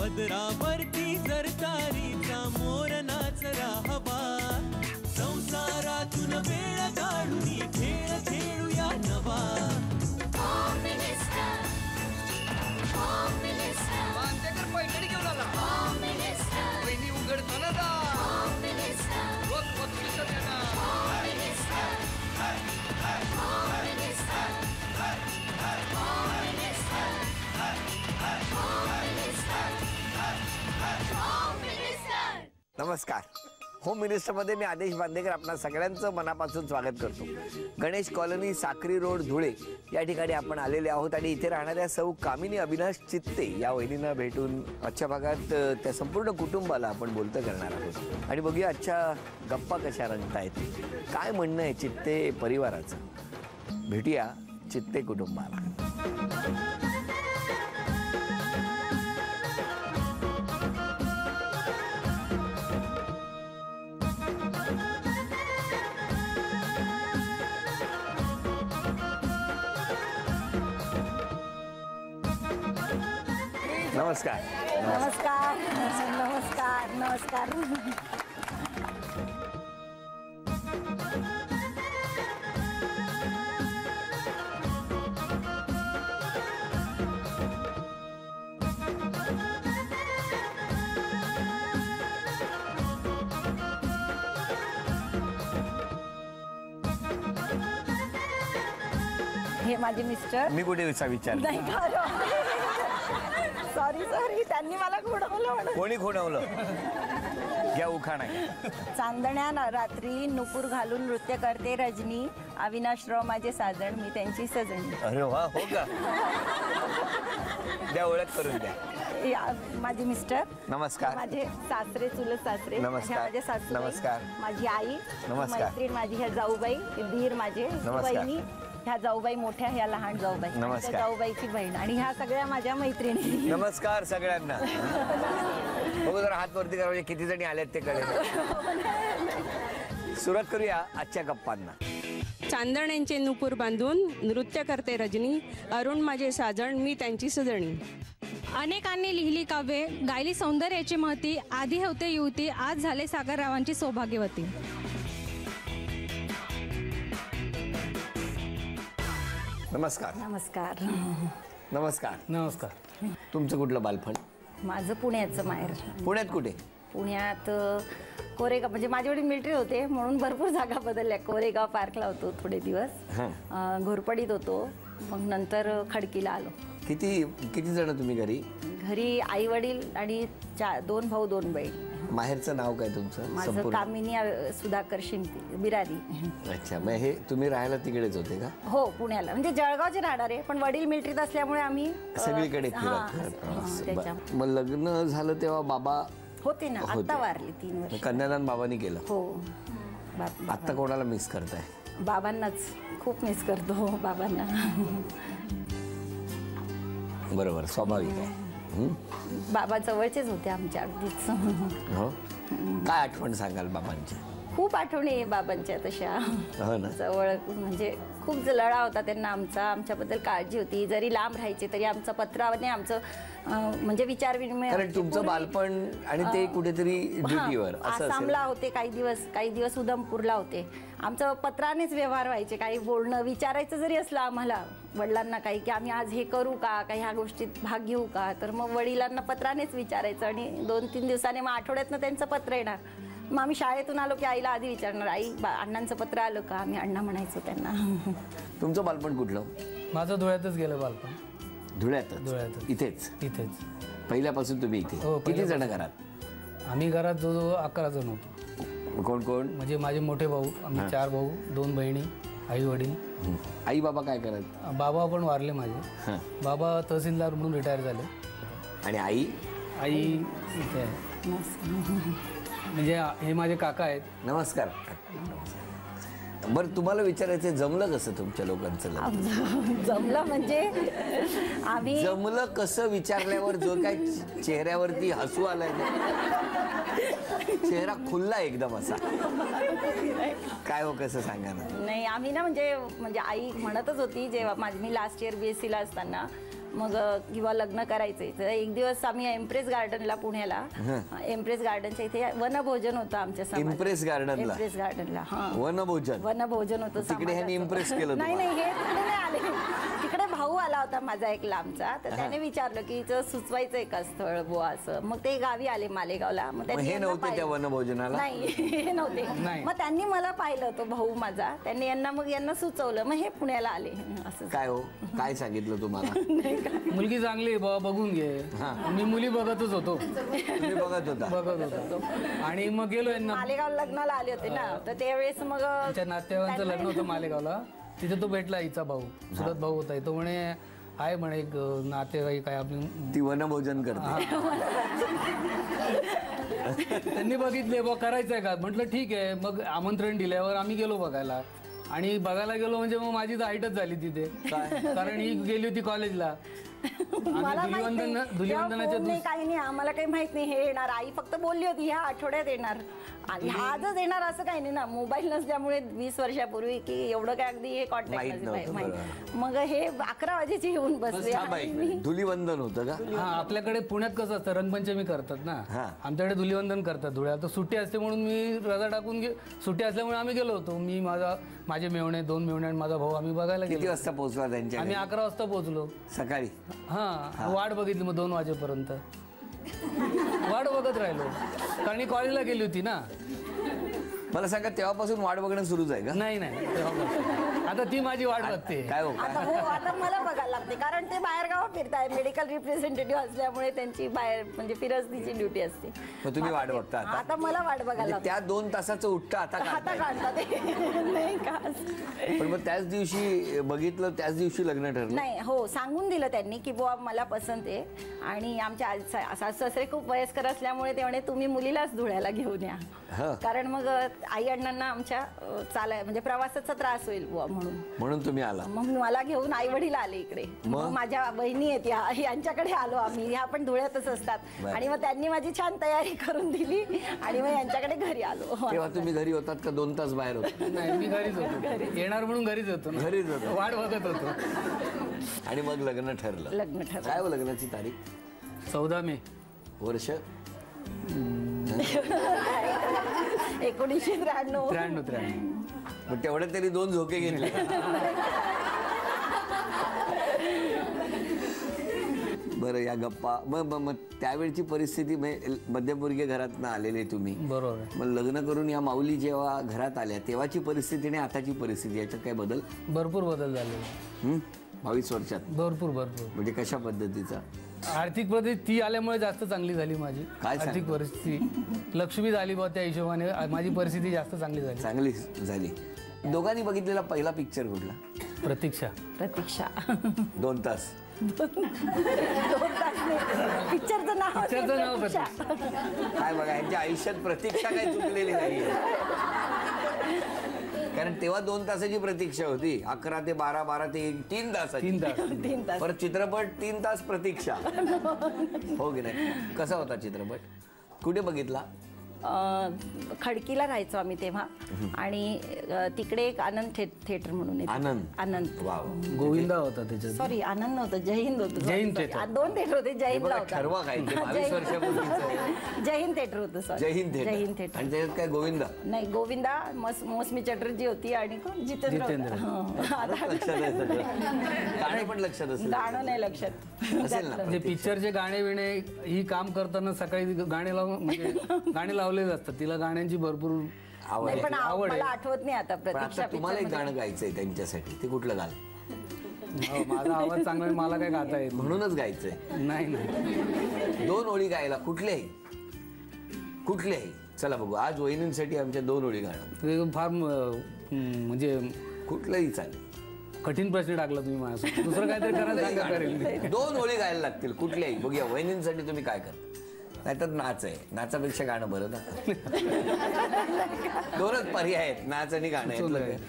पदरावरती जर तारीचा मोर नाचरा हवा, संसारातून वेळ काढून खेळ खेळूया नवा. मांजकर पैठणी घेऊन आला. वहिनी उघडताना जा. रोज बक्षीस देणार. नमस्कार. होम मिनिस्टरमध्ये मी आदेश बांदेकर आपणा सगळ्यांचं मनापासून स्वागत करतो. गणेश कॉलनी, साक्री रोड, धुळे या ठिकाणी आपण आलेले आहोत आणि इथे राहणाऱ्या सौ कामिनी अविनाश चित्ते या वहिनींना भेटून आजच्या भागात त्या संपूर्ण कुटुंबाला आपण बोलतं करणार आहोत आणि बघूया आजच्या गप्पा कशा रंगतायत, काय म्हणणं आहे चित्ते परिवाराचं. भेटूया चित्ते कुटुंबाला. नमस्कार. नमस्कार. नमस्कार. नमस्कार. हे माझे मिस्टर. मी कुठे विचार नाही सॉरी त्यांनी मला खोडवलं. कोणी खोडवलं? घ्या उखाणा. चांदण्या रात्री नुपूर घालून नृत्य करते रजनी, अविनाशराव माझे साजण, मी त्यांची सजणी. अरे वा, हो का? द्या ओळख करून द्या. माझे मिस्टर. नमस्कार. माझे सासरे, चुलत सासरे. नमस्कार. माझे सासू. नमस्कार. माझी आई. नमस्कार. मैत्रीण माझी, ह्या जाऊबाई, धीर माझे, बहिणी, ह्या जाऊबाई मोठ्या, ह्या लहान जाऊबाई, नमस्कार. जाऊबाईची बहीण आणि ह्या सगळ्या माझ्या मैत्रिणी. नमस्कार सगळ्यांना. बघू जरा हात वरती करा, म्हणजे किती जणी आल्यात ते कळेल. सुरुवात करूया आजच्या गप्पांना. चांदण्यांचे नुपूर बांधून नृत्य करते रजनी, अरुण माझे साजण, मी त्यांची सजणी. अनेकांनी लिहिली काव्ये, गायली सौंदर्याची महती, आधी होते युवती, आज झाले सागररावांची सौभाग्यवती. नमस्कार. नमस्कार. नमस्कार. नमस्कार. तुमचं कुठलं बालपण? माझं पुण्याचं माहेर. पुण्यात कुठे? पुण्यात कोरेगाव, म्हणजे माझे वडील मिलिटरी होते म्हणून भरपूर जागा बदलल्या. कोरेगाव पार्कला होतो थोडे दिवस, घोरपडीत होतो, मग नंतर खडकीला आलो. किती जण तुम्ही घरी? घरी आई वडील आणि 2 भाऊ 2 बहीण. माहेरचं नाव काय तुमचं? माझं कामिनी सुधाकर शिंपी, बिरारी. अच्छा, मग हे तुम्ही राहायला तिकडेच होते का? हो, पुण्याला, म्हणजे जळगावचे राहणार आहे, पण वडील मिलिटरीत असल्यामुळे आम्ही सगळीकडे फिरत. मग लग्न झालं तेव्हा बाबा होते ना, आता वारले 3 वर्ष. कन्यादान बाबांनी केलं? हो. आता कोणाला मिस करताय? बाबांनाच खूप मिस करतो, बाबांना. बरोबर, स्वाभाविक आहे. बाबा जवळचेच होते आमच्या, अगदीच. हो. काय आठवण सांगाल बाबांची? खूप आठवणी आहे बाबांच्या तशा. हो ना. जवळ म्हणजे खूप जलळा होता त्यांना आमच्याबद्दल काळजी होती. जरी लांब राहायचे तरी आमचं पत्राने आमचं म्हणजे विचार विनिमय. कारण तुमचं बालपण आणि ते कुठेतरी ड्युटीवर आसामला होते काही दिवस उधमपूरला होते. आमचं पत्रानेच व्यवहार व्हायचे. काही बोलणं विचारायचं जरी असलं आम्हाला वडिलांना काही, की आम्ही आज हे करू का, काही ह्या गोष्टीत भाग घेऊ का, तर मग वडिलांना पत्रानेच विचारायचं आणि 2-3 दिवसाने मग आठवड्यातनं त्यांचं पत्र येणार. मग आम्ही शाळेतून आलो की आईला आधी विचारणार, आई अण्णांचं पत्र आलं का, आम्ही अण्णा म्हणायचो त्यांना. तुमचं बालपण कुठलं? माझं धुळ्यातच गेलं बालपण. धुळ्यातच? इथेच? पहिल्यापासून तुम्ही इथे? हो. किती जण घरात? आम्ही घरात जवळजवळ 11 जण होतो. कोण कोण? म्हणजे माझे मोठे भाऊ, आम्ही 4 भाऊ, 2 बहिणी, आई वडील. आई बाबा काय करत? बाबा पण वारले माझे. बाबा तहसीलदार म्हणून रिटायर झाले. आणि आई? आई इथे आहे. म्हणजे हे माझे काका आहेत. नमस्कार. बरं, तुम्हाला विचारायचं जमलं कसं तुमच्या लोकांचं लग्न? जमलं म्हणजे आम्ही जमलं कसं विचारल्यावर जो काय चेहऱ्यावरती हसू आलाय, चेहरा खुलला एकदम असा, काय हो कसं सांगा ना. नाही, आम्ही ना म्हणजे आई म्हणतच होती जेव्हा मी लास्ट इयर BSc ला असताना, मग किंवा लग्न करायचंय तर एक दिवस आम्ही एम्प्रेस गार्डनला पुण्याला एम्प्रेस गार्डनच्या इथे वनभोजन होतं आमच्या समाजात. इम्प्रेस गार्डनला एम्प्रेस गार्डनला हा वनभोजन होतं तिकडे ह्यांनी इम्प्रेस केलं नाही हे तिकडे नाही आले. तिकडे भाऊ आला होता माझा एक लांबचा तर त्याने विचारलं की सुचवायचंय का स्थळ बुवा असं. मग ते गावी आले मालेगावला. मग त्यांनी हे यांना नव्हते त्या पाहिलं. वनभोजनाला नाही हे नव्हते. मग त्यांनी मला पाहिलं तो भाऊ माझा त्यांनी यांना सुचवलं मग हे पुण्याला आले असं. काय हो काय सांगितलं तुम्हाला? मुलगी चांगली आहे बाबा, बघून घे. मी मुली बघतच होतो. तुम्ही बघत होतो आणि मग गेलो यांना, मालेगाव लग्नाला आले होते ना तर त्यावेळेस मग तिच्या नातेवाईकांचं लग्न होतं मालेगावला. तिथे तो भेटला, हिचा भाऊ सुरत भाऊ होता. तो म्हणे आहे म्हणे एक नातेवाईक काय आपली, ती वनभोजन करते. त्यांनी बघितले बघ करायचंय का. म्हटलं ठीक आहे. मग आमंत्रण दिल्यावर आम्ही गेलो बघायला. आणि बघायला गेलो म्हणजे मग माझी तर हाईटच झाली तिथे, कारण ही गेली होती कॉलेजला. धुलिवंदनाच्या काही नाही आम्हाला काही माहित नाही हे येणार. आई फक्त बोलली होती ह्या आठवड्यात येणार आणि आजच येणार असं काही नाही ना. मोबाईल नसल्यामुळे 20 वर्षापूर्वी की एवढं काय अगदी हे कॉन्टॅक्ट. मग हे 11 वाजेची येऊन बसले. धुलिवंदन होतं का? हा, आपल्याकडे पुण्यात कसं असतं रंगपंचमी करतात ना, आमच्याकडे धुलिवंदन करतात धुळ्यात. तर सुट्टी असते म्हणून मी रजा टाकून सुट्टी असल्यामुळे आम्ही गेलो होतो. मी माझे मेवणे 2 मेवणे आणि माझा भाऊ आम्ही बघायला गेलो. किती वाजता पोहोचला त्यांच्या? आम्ही 11 वाजता पोहोचलो सकाळी. हा, वाट बघितली मग 2 वाजेपर्यंत वाट बघत राहिलो, कारण ही कॉलेजला गेली होती ना. मला सांगा तेव्हापासून वाट बघणं सुरूच आहे का? नाही तेव्हापासून. आता ती माझी वाट बघते. काय हो आता मला बघायला लागते कारण ते बाहेर गाव फिरताय. मेडिकल रिप्रेझेंटेटिव्ह असल्यामुळे त्यांची बाहेर म्हणजे फिरस्तीची ड्युटी असते. मग तुम्ही वाट बघता आता मला वाट बघायला त्या 2 तासाचं उठतं आता काढतात नाही का. पण मग त्याच दिवशी बघितलं, त्याच दिवशी लग्न ठरलं? नाही हो, सांगून दिलं त्यांनी की बुवा मला पसंत आहे. आणि आमच्या सासू सासरे खूप वयस्कर असल्यामुळे ते म्हणे तुम्ही मुलीलाच धुळ्याला घेऊन या, कारण मग आई अण्णांना आमच्या म्हणजे प्रवासाचा त्रास होईल बुवा म्हणून तुम्ही आला. मग मला घेऊन आई वडील आले इकडे. मग माझ्या बहिणी आहेत यांच्याकडे आलो आम्ही. ह्या पण धुळ्यातच असतात. आणि मग त्यांनी माझी छान तयारी करून दिली आणि मग यांच्याकडे घरी आलो. तेव्हा तुम्ही घरी होतात का 2 तास बाहेर होता? नाही, मी घरीच होतो. येणार म्हणून घरीच होतो. घरीच होतो, वाट बघत होतो. आणि मग लग्न ठरलं. काय हो लग्नाची तारीख? 14 मे. वर्ष 1993. मग तेवढ्या तरी 2 झोके घेतले. बरं, या गप्पा मग त्यावेळची परिस्थिती मध्यमवर्गीय घरातनं आलेले तुम्ही, बरोबर. मग लग्न करून या माऊली जेव्हा घरात आल्या तेव्हाची परिस्थिती आणि आताची परिस्थिती याच्यात काय बदल? भरपूर बदल झाले. 22 वर्षात भरपूर. म्हणजे कशा पद्धतीचा? आर्थिक परिस्थिती ती आल्यामुळे जास्त चांगली झाली माझी. काय आर्थिक परिस्थिती लक्ष्मी झाली बा, त्या हिशोबाने माझी परिस्थिती जास्त चांगली झाली. दोघांनी बघितलेला पहिला पिक्चर कुठला? प्रतीक्षा. 2 तास. 2 तास पिक्चरचं नाव प्रतीक्षा. काय बघा, यांच्या आयुष्यात प्रतीक्षा काय चुकलेली नाही. कारण तेव्हा 2 तासाची प्रतीक्षा होती. 11 ते 12, 12 ते 1, 3 तासाची. 3 तास. परत चित्रपट 3 तास प्रतीक्षा. हो की नाही? कसा होता चित्रपट? कुठे बघितला? खडकीला राहायचो आम्ही तेव्हा. आणि तिकडे एक आनंद थिएटर म्हणून आनंद. गोविंदा होता त्याच्यात. सॉरी, आनंद नव्हतं, जय हिंद होतं. जय हिंद थिएटर. 2 थिएटर होते. जय हिंदला होता. ठरवा काय ते 22 वर्षापूर्वीचं. जय हिंद थिएटर होतं. सॉरी, जय हिंद थिएटर. आणि त्याच्यात काय गोविंदा? नाही, गोविंदा मौसमी चटर्जी होती आणि जितेंद्र. लक्षात आहे सगळं. गाणं पण लक्षात असेल? गाणं नाही लक्षात असेल ना. म्हणजे पिक्चरचे गाणे बिणे ही काम करताना सकाळी गाणे लावले असतात. तिला गाण्यांची भरपूर आवड आहे. मला आठवत नाही आता. प्रतीक्षा तुम्हाला एक गाणं गायचंय त्यांच्यासाठी, ते कुठलं गाल? माझा आवाज चांगला, मला काय गाता येत म्हणूनच गायचंय. नाही 2 ओळी गायला. कुठल्याही? चला बघू, आज वहिनींसाठी आमच्या 2 ओळी गाणं. फार म्हणजे कुठलंही चालेल. कठीण प्रश्न टाकला तुम्ही माझ्यासोबत. दुसरं काहीतरी करायला करेल. 2 ओळी गायला लागतील कुठल्याही. बघूया वहिनींसाठी तुम्ही काय करता. नाहीतर नाच आहे. नाचापेक्षा गाणं बरं ना. 2च पर्याय आहेत, नाच आणि गाणं आहेत.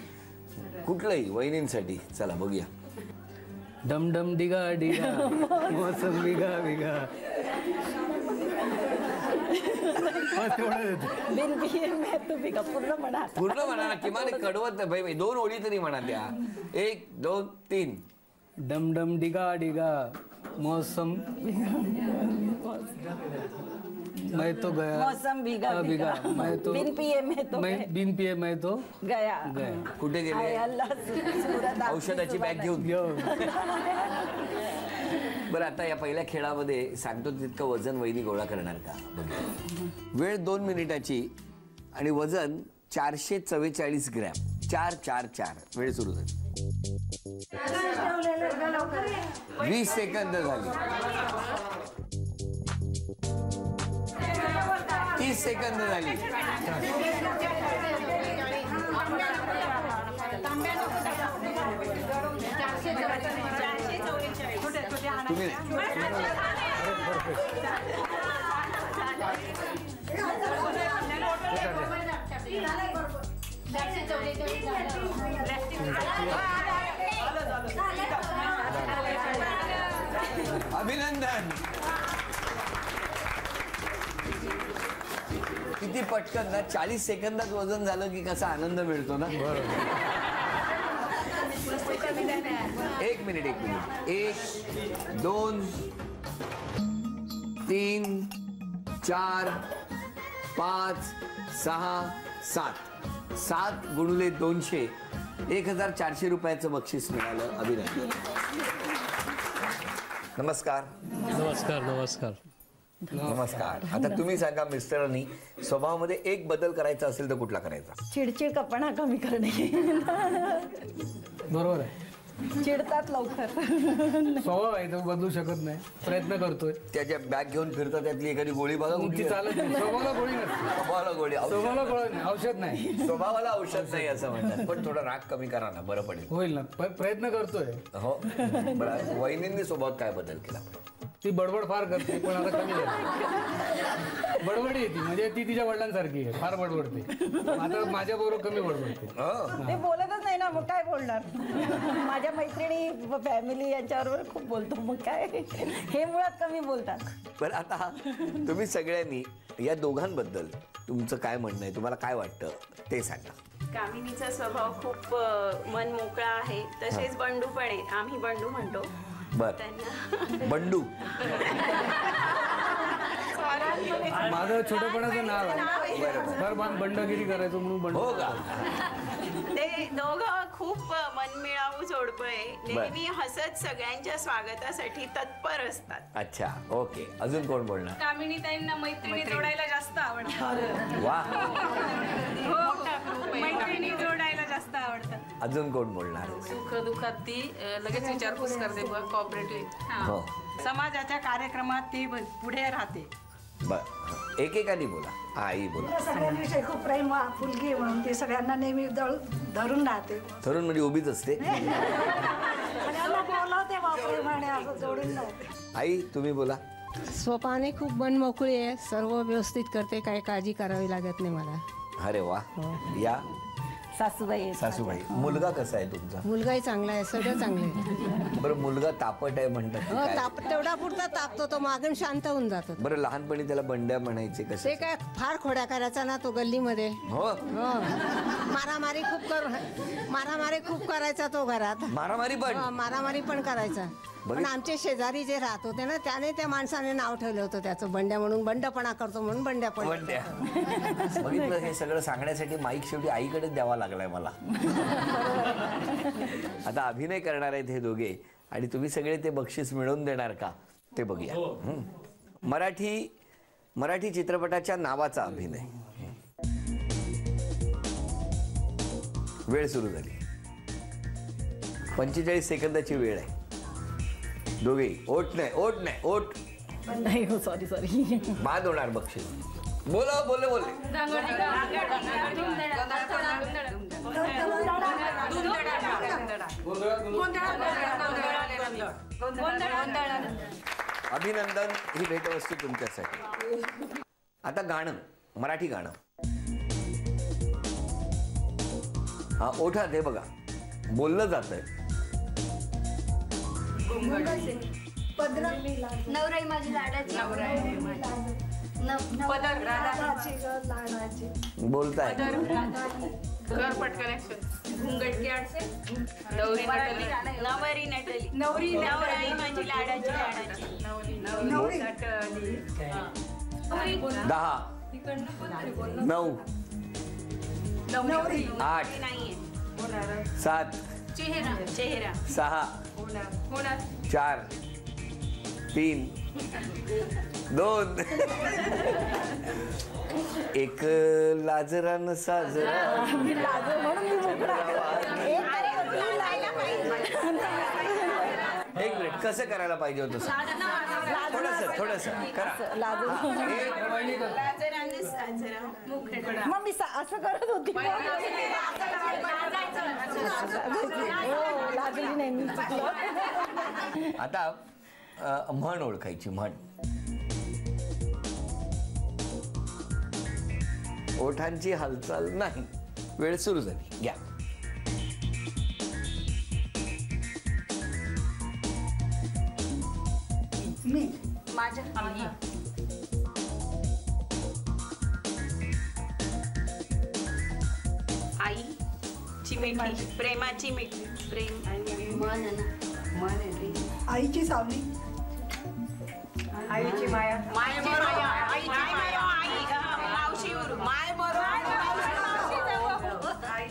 कुठलंही वहिनींसाठी. चला बघूया. डम डम डिगा डिगा मौसम बिगा बिगा. पूर्ण म्हणा ना, किमान कडवत नाही. 2 ओळी तरी म्हणा त्या. 1, 2, 3. डम डम डिगा डिगा मौसम मैं तो गया मौसम भीगा भीगा मैं तो बिन पिए मैं तो बिन पिए मैं तो गया कुठे गेले? हाय अल्लाह, सुरत आपकी औषधाची बॅग घेऊन घेऊन बरं, आता या पहिल्या खेळामध्ये सांगतो तितकं वजन वहिनी गोळा करणार का? वेळ 2 मिनिटाची आणि वजन 444 ग्रॅम. 444. वेळ सुरू झाली. 20 सेकंद झाली. 30 सेकंद झाली. तुम्ही अभिनंदन. किती पटकन ना 40 सेकंदात वजन झालं की कसा आनंद मिळतो ना. एक मिनिट 1 2 3 4 5 6 7 गुणिले 200 1400 रुपयाचं बक्षीस मिळालं. अभिनंदन. नमस्कार. नमस्कार नमस्कार नमस्कार. आता तुम्ही सांगा मिस्टरांनी स्वभावामध्ये एक बदल करायचा असेल तर कुठला करायचा? चिडचिडपणा कमी करणे. बरोबर आहे. चिडतात लवकर. स्वभाव आहे तो बदलू शकत नाही. प्रयत्न करतोय. त्याच्या बॅग घेऊन फिरतात त्यातली एखादी गोळी बघा. ती चालत नाही. स्वभावाला गोळी नसते. स्वभावाला गोळी. स्वभावाला गोळी नाही, औषध नाही. स्वभावाला औषध नाही असं म्हणतात. पण थोडा राग कमी करा ना, बरं पडेल. होईल ना. प्रयत्न करतोय. हो. बरं, वहिनींनी स्वभावात काय बदल केला? ती बडबड फार करते पण आता कमी झाली. बडबडी येते म्हणजे ती तिच्या वडिलांसारखी आहे. फार बडबडते. आता माझ्या बरोबर कमी बडबडते. ते बोलतच नाही ना, मग काय बोलणार. माझ्या मैत्रिणी फॅमिली यांच्याबरोबर खूप बोलतो. मग काय हे मुळात कमी बोलतात. पण आता तुम्ही सगळ्यांनी या दोघांबद्दल तुमचं काय म्हणणं आहे, तुम्हाला काय वाटतं ते सांगा. कामिनीचा स्वभाव खूप मन मोकळा आहे. तसेच बंडू पण आहे. आम्ही बंडू म्हणतो. बर. बंडू माझं छोटपणाचं नाव आहे. फार बंडगिरी करायचो म्हणून बंडू. हो का? ते दोघं खूप मनमिळावू जोडपं आहे. नेहमी हसत सगळ्यांच्या स्वागतासाठी तत्पर असतात. अच्छा, ओके. अजून कोण बोलणार? कामिनी ताईंना मैत्रिणी जोडायला जास्त आवडतं. वा. मैत्रिणी जोडायला जास्त आवडतं. अजून कोण बोलणार? सुख दुःखात ती लगेच विचारपूस करते. कॉपरेटिव्ह. हो. समाजाच्या कार्यक्रमात ती पुढे राहते. बर, एकेकाने बोला. आई बोला. सगळ्यांविषयी खूप प्रेम फुलकी म्हणून ती सगळ्यांना नेहमी धरून राहते. धरून म्हणजे उभीच असते. बोलवते बापरे म्हणे असं जोडून लावते. आई तुम्ही बोला. स्वपाने खूप मनमोकळी आहे. सर्व व्यवस्थित करते. काही काळजी करावी लागत नाही मला. अरे वा. या सासूबाई. सासूबाई. मुलगा कसा आहे तुमचा? मुलगाही चांगला आहे. सगळं चांगलं आहे. बरं, मुलगा तापट आहे म्हणतात. हो, तेवढा पुरता तापतो तो. मागून शांत होऊन जातो. बरं, लहानपणी त्याला बंड्या म्हणायचे कसे? ते काय फार खोड्या करायचा ना तो गल्लीमध्ये. हो. मारामारी खूप करायचा तो घरात. मारामारी पण? मारामारी पण करायचा. पण आमचे शेजारी जे राहत होते ना त्याने त्या माणसाने नाव ठेवलं होतं त्याचं बंड्या म्हणून. बंडपणा करतो म्हणून बंड्या पण. बघितलं, हे सगळं सांगण्यासाठी माईक शेवटी आईकडेच द्यावा लागलाय मला. आता अभिनय करणार आहेत हे दोघे आणि तुम्ही सगळे ते बक्षीस मिळवून देणार का ते बघूया. मराठी चित्रपटाच्या नावाचा अभिनय. वेळ सुरू झाली. 45 सेकंदाची वेळ आहे. दोघे ओट नाही. हो, सॉरी. बाद होणार बक्षीस. बोले. अभिनंदन. ही भेटवस्तू तुमच्यासाठी. आता गाणं, मराठी गाणं. हा, ओठात हे बघा बोललं जातंय. नवराई माझी लाडाची. बोलताय. कर पटकन. घुंगट के आडसे नवरी नटली नवरी नवराई माझी लाडाची लाडाची नवरी नटली 10 9 8 7 चेहरा चेहरा 6 4 3 2 एक लाजरान साजरा एक मिनिट कसं करायला पाहिजे होतं थोडस करा मग मी असं करत होती लागली नाही मी चुकलं. आता म्हण ओळखायची म्हण ओठांची हालचाल नाही वेळ सुरू झाली घ्या मी माझ्या आईची मिठी प्रेमाची मिठी प्रेम आणि मन आईची सावली आईची माया मायची माया आईची माया आई मावशी माय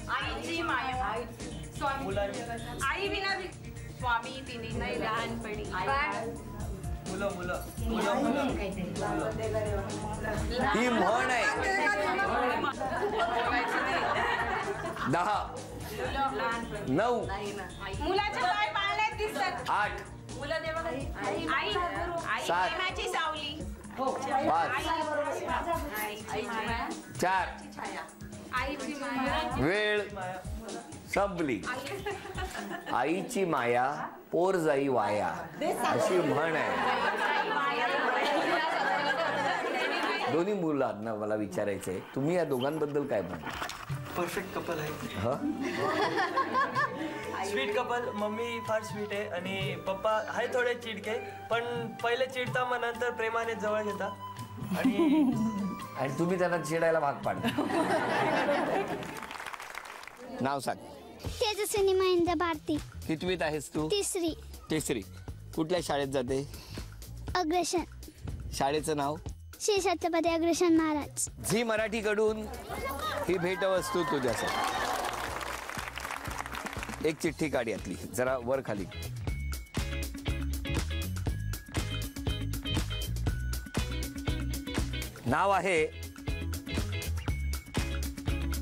आईची माया आई विना स्वामी तिने नाही लहानपणी ही म्हण आहे 10 9 मुलाच्या पाय पाळण्यात दिसतात 8 मुलं देवा आई आई प्रेमाची सावली 5 4 आईची माया वेळ संपली आईची माया पोर जाई वाया अशी म्हण आहे दोन्ही मुलांना मला विचारायचंय तुम्ही या दोघांबद्दल काय म्हणता परफेक्ट कपल आहे स्वीट कपल मम्मी फार स्वीट आहे आणि पप्पा आहे थोडे चिडके पण पहिले चिडता मग नंतर प्रेमाने जवळ घेता आणि तुम्ही त्यांना चिडायला भाग पाडता नाव सांग तेजस्विनी महेंद्र भारती कितवीत आहेस तू तिसरी कुठल्या शाळेत जाते अग्रसन शाळेचं नाव श्री छत्रपती अग्रसन महाराज झी मराठी कडून ही भेटवस्तू तुझ्यासाठी एक चिठ्ठी काढ यातली जरा वर खाली नाव आहे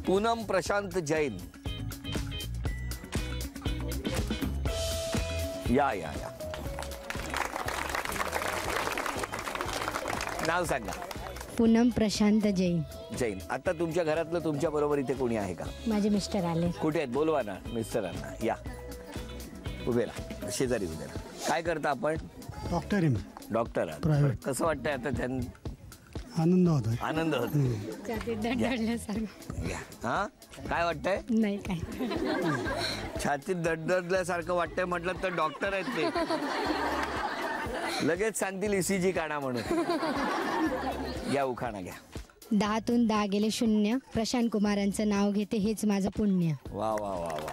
पूनम प्रशांत जैन या नाव सांगा पूनम प्रशांत जैन आता तुमच्या घरातलं तुमच्या बरोबर इथे कोणी आहे का माझे मिस्टर आले कुठे आहेत बोलवा ना मिस्टरांना या उभे राहा शेजारी उभे राहा काय करता आपण डॉक्टर कसं वाटतंय आता आनंद होतो हा काय वाटतंय नाही काय छातीत दडदडल्यासारखं वाटतंय म्हटलं तर डॉक्टर आहेत ते लगेच सांगतील ECG काढा म्हणून घ्या उखाणा घ्या 10तून 10 गेले 0 प्रशांत कुमारांचं नाव घेते हेच माझं पुण्य वा वा वा वा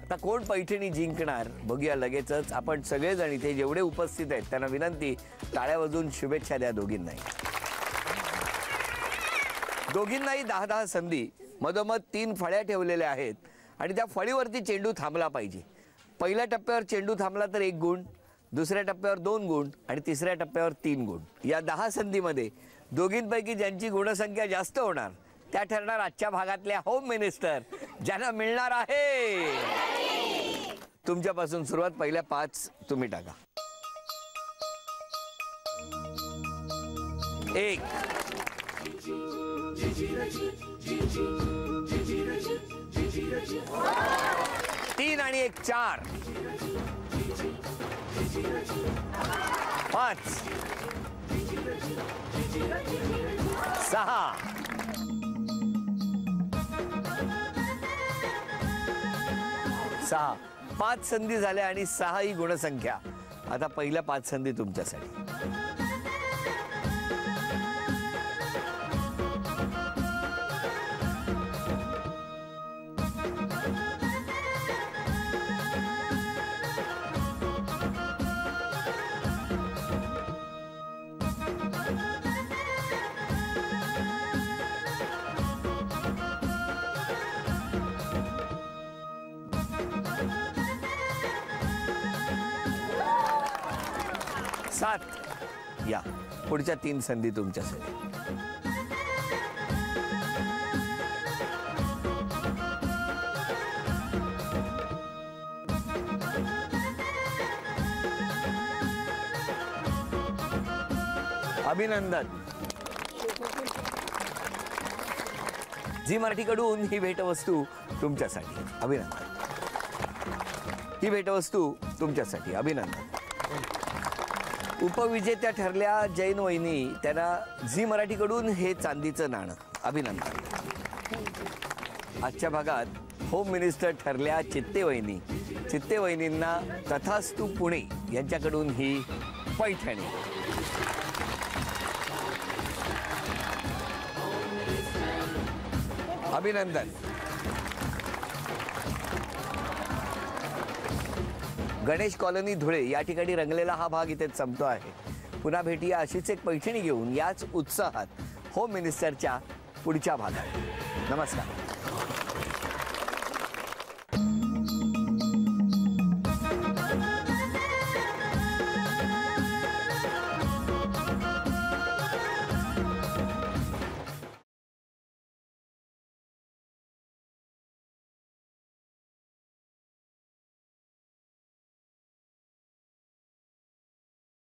आता कोण पैठणी जिंकणार बघूया लगेचच आपण सगळेजण इथे जेवढे उपस्थित आहेत त्यांना विनंती टाळ्या वाजवून शुभेच्छा द्या दोघींनाही 10-10 संधी मधोमध 3 फळ्या ठेवलेल्या आहेत आणि त्या फळीवरती चेंडू थांबला पाहिजे पहिल्या टप्प्यावर चेंडू थांबला तर 1 गुण दुसऱ्या टप्प्यावर 2 गुण आणि तिसऱ्या टप्प्यावर 3 गुण या 10 संधीमध्ये दोघींपैकी ज्यांची गुणसंख्या जास्त होणार त्या ठरणार आजच्या भागातल्या होम मिनिस्टर ज्यांना मिळणार आहे तुमच्यापासून सुरुवात पहिल्या 5 तुम्ही टाका 1 3 आणि 1 4 5 6 5 संधी झाल्या आणि 6 ही गुणसंख्या आता पहिल्या 5 संधी तुमच्यासाठी 7 या पुढच्या 3 संधी तुमच्यासाठी. अभिनंदन. झी मराठीकडून ही भेटवस्तू तुमच्यासाठी. अभिनंदन. ही भेटवस्तू तुमच्यासाठी. अभिनंदन. उपविजेत्या ठरल्या जैन वहिनी, त्यांना झी मराठीकडून हे चांदीचं नाणं. अभिनंदन. आजच्या भागात होम मिनिस्टर ठरल्या चित्ते वहिनी. चित्ते वहिनींना तथास्तू पुणे यांच्याकडून ही पैठणी. अभिनंदन. गणेश कॉलनी धुळे या ठिकाणी रंगलेला हा भाग इथेच संपतो आहे. पुन्हा भेटूया अशीच एक पैठणी घेऊन याच उत्साहात होम मिनिस्टरच्या पुढच्या भागात. नमस्कार.